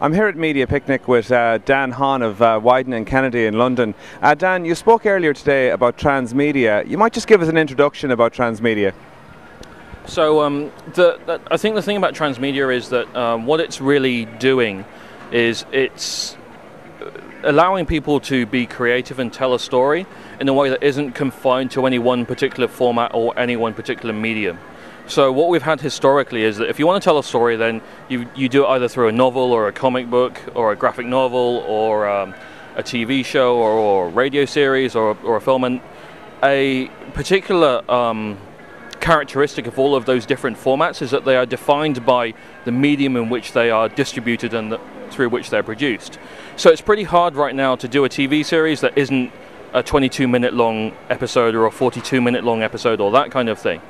I'm here at Media Picnic with Dan Hon of Wieden Kennedy in London. Dan, you spoke earlier today about Transmedia. You might just give us an introduction about Transmedia. So I think the thing about Transmedia is that what it's really doing is it's allowing people to be creative and tell a story in a way that isn't confined to any one particular format or any one particular medium. So what we've had historically is that if you want to tell a story, then you do it either through a novel or a comic book or a graphic novel or a TV show or a radio series or a film. And a particular characteristic of all of those different formats is that they are defined by the medium in which they are distributed and through which they're produced. So it's pretty hard right now to do a TV series that isn't a 22-minute long episode or a 42-minute long episode or that kind of thing.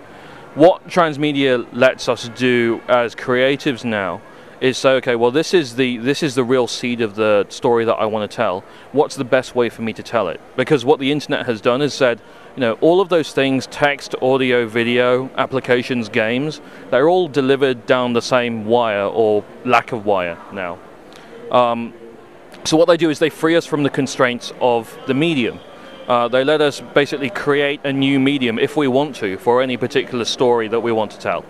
What Transmedia lets us do as creatives now is say, okay, well, this is the real seed of the story that I want to tell. What's the best way for me to tell it? Because what the internet has done is said, you know, all of those things, text, audio, video, applications, games, they're all delivered down the same wire or lack of wire now. So what they do is they free us from the constraints of the medium. They let us basically create a new medium if we want to for any particular story that we want to tell.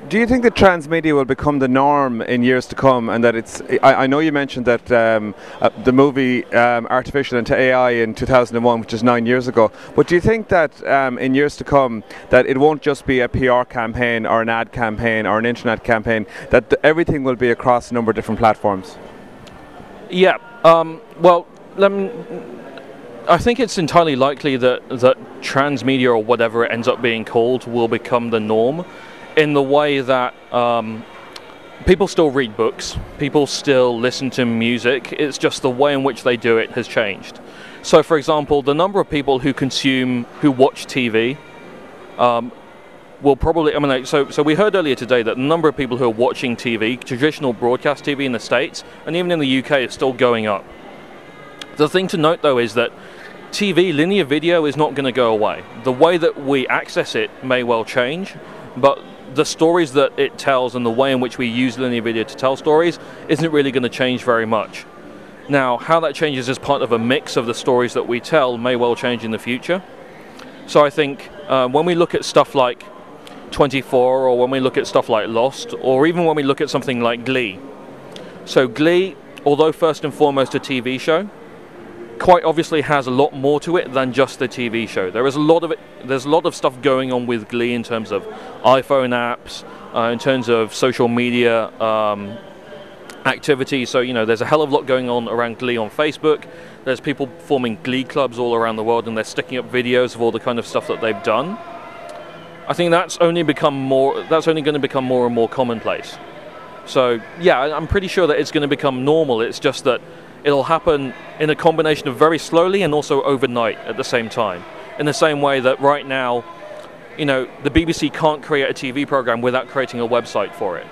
Do you think that Transmedia will become the norm in years to come, and that it's? I know you mentioned that the movie Artificial into AI in 2001, which is 9 years ago. But do you think that in years to come that it won't just be a PR campaign or an ad campaign or an internet campaign? That everything will be across a number of different platforms. Yeah. Well, I think it's entirely likely that Transmedia, or whatever it ends up being called, will become the norm, in the way that people still read books, people still listen to music. It's just the way in which they do it has changed. So, for example, the number of people who watch TV will probably, I mean, so we heard earlier today that the number of people who are watching TV, traditional broadcast TV in the States, and even in the UK, is still going up. The thing to note, though, is that TV, linear video, is not going to go away. The way that we access it may well change, but the stories that it tells and the way in which we use linear video to tell stories isn't really going to change very much. Now, how that changes as part of a mix of the stories that we tell may well change in the future. So I think when we look at stuff like 24, or when we look at stuff like Lost, or even when we look at something like Glee. So Glee, although first and foremost a TV show, quite obviously has a lot more to it than just the TV show. There is a lot of it. There's a lot of stuff going on with Glee in terms of iPhone apps, in terms of social media activity. So, you know, there's a hell of a lot going on around Glee on Facebook. There's people forming Glee clubs all around the world, and they're sticking up videos of all the kind of stuff that they've done. I think that's only going to become more and more commonplace. So, yeah, I'm pretty sure that it's going to become normal. It's just that it'll happen in a combination of very slowly and also overnight at the same time. In the same way that right now, you know, the BBC can't create a TV program without creating a website for it.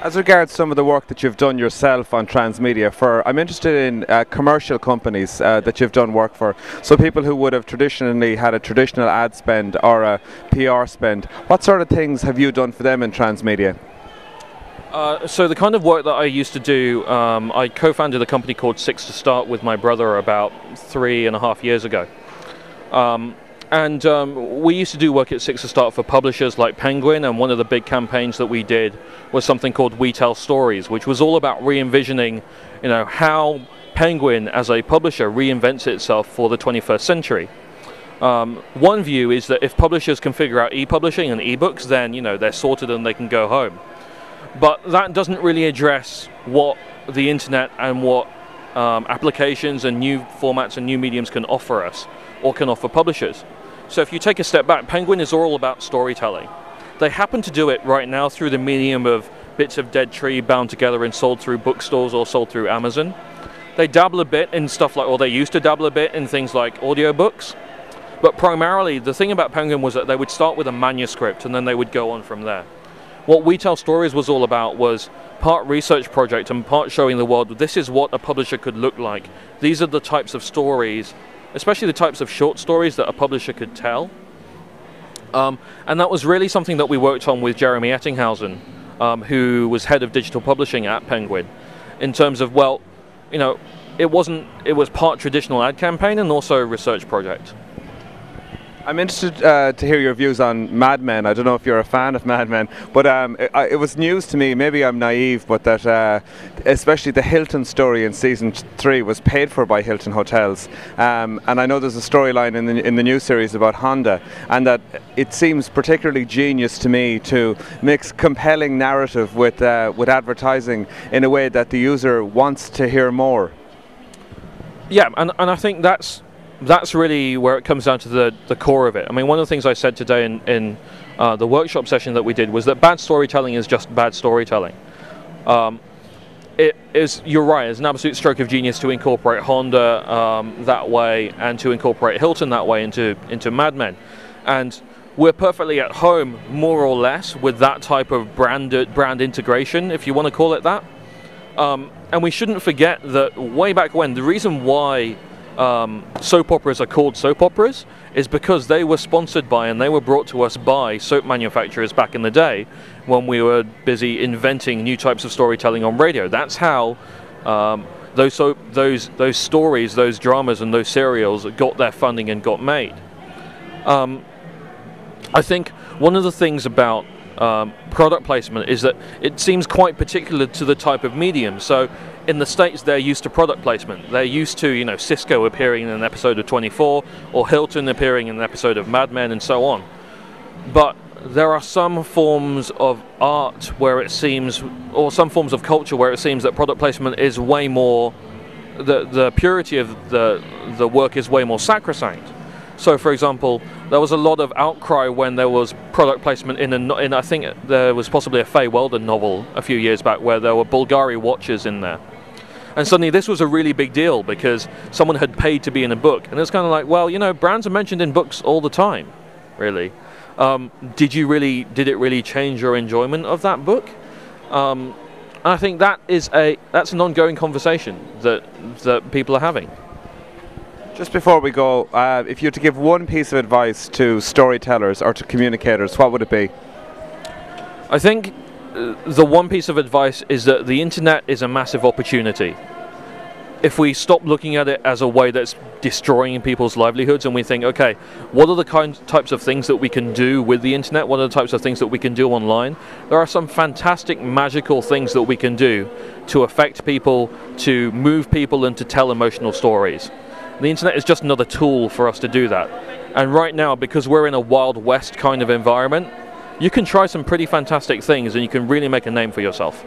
As regards some of the work that you've done yourself on Transmedia, I'm interested in commercial companies that you've done work for. So people who would have traditionally had a traditional ad spend or a PR spend. What sort of things have you done for them in Transmedia? So the kind of work that I used to do, I co-founded a company called Six to Start with my brother about 3.5 years ago. We used to do work at Six to Start for publishers like Penguin, and one of the big campaigns that we did was something called We Tell Stories, which was all about re-envisioning, you know, how Penguin as a publisher reinvents itself for the 21st century. One view is that if publishers can figure out e-publishing and e-books, then, you know, they're sorted and they can go home. But that doesn't really address what the internet and what applications and new formats and new mediums can offer us, or can offer publishers. So if you take a step back, Penguin is all about storytelling. They happen to do it right now through the medium of bits of dead tree bound together and sold through bookstores or sold through Amazon. They dabble a bit in stuff like, or they used to dabble a bit in things like audiobooks. But primarily, the thing about Penguin was that they would start with a manuscript and then they would go on from there. What We Tell Stories was all about was part research project and part showing the world this is what a publisher could look like. These are the types of stories, especially the types of short stories that a publisher could tell. And that was really something that we worked on with Jeremy Ettinghausen who was head of digital publishing at Penguin, in terms of, well, you know, it was part traditional ad campaign and also a research project. I'm interested to hear your views on Mad Men. I don't know if you're a fan of Mad Men, but it was news to me, maybe I'm naive, but that especially the Hilton story in season 3 was paid for by Hilton Hotels. And I know there's a storyline in the new series about Honda, and that it seems particularly genius to me to mix compelling narrative with advertising in a way that the user wants to hear more. Yeah, and I think that's really where it comes down to the core of it. I mean, one of the things I said today in the workshop session that we did was that bad storytelling is just bad storytelling. It is, you're right, it's an absolute stroke of genius to incorporate Honda that way and to incorporate Hilton that way into Mad Men. And we're perfectly at home, more or less, with that type of brand integration, if you want to call it that. And we shouldn't forget that way back when, the reason why soap operas are called soap operas is because they were sponsored by and they were brought to us by soap manufacturers back in the day when we were busy inventing new types of storytelling on radio. That's how those stories, those dramas and those serials got their funding and got made. I think one of the things about product placement is that it seems quite particular to the type of medium. So in the States, they're used to product placement. They're used to, you know, Cisco appearing in an episode of 24 or Hilton appearing in an episode of Mad Men and so on. But there are some forms of art where it seems, or some forms of culture where it seems that product placement is way more, the purity of the work is way more sacrosanct. So, for example, there was a lot of outcry when there was product placement in I think there was possibly a Faye Weldon novel a few years back where there were Bulgari watches in there. And suddenly this was a really big deal because someone had paid to be in a book. And it's kind of like, well, you know, brands are mentioned in books all the time, really. Did it really change your enjoyment of that book? And I think that's an ongoing conversation that people are having. Just before we go, if you had to give one piece of advice to storytellers or to communicators, what would it be? I think the one piece of advice is that the internet is a massive opportunity. If we stop looking at it as a way that's destroying people's livelihoods and we think, okay, what are the types of things that we can do with the internet? What are the types of things that we can do online? There are some fantastic, magical things that we can do to affect people, to move people, and to tell emotional stories. The internet is just another tool for us to do that. And right now, because we're in a Wild West kind of environment, you can try some pretty fantastic things and you can really make a name for yourself.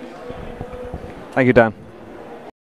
Thank you, Dan.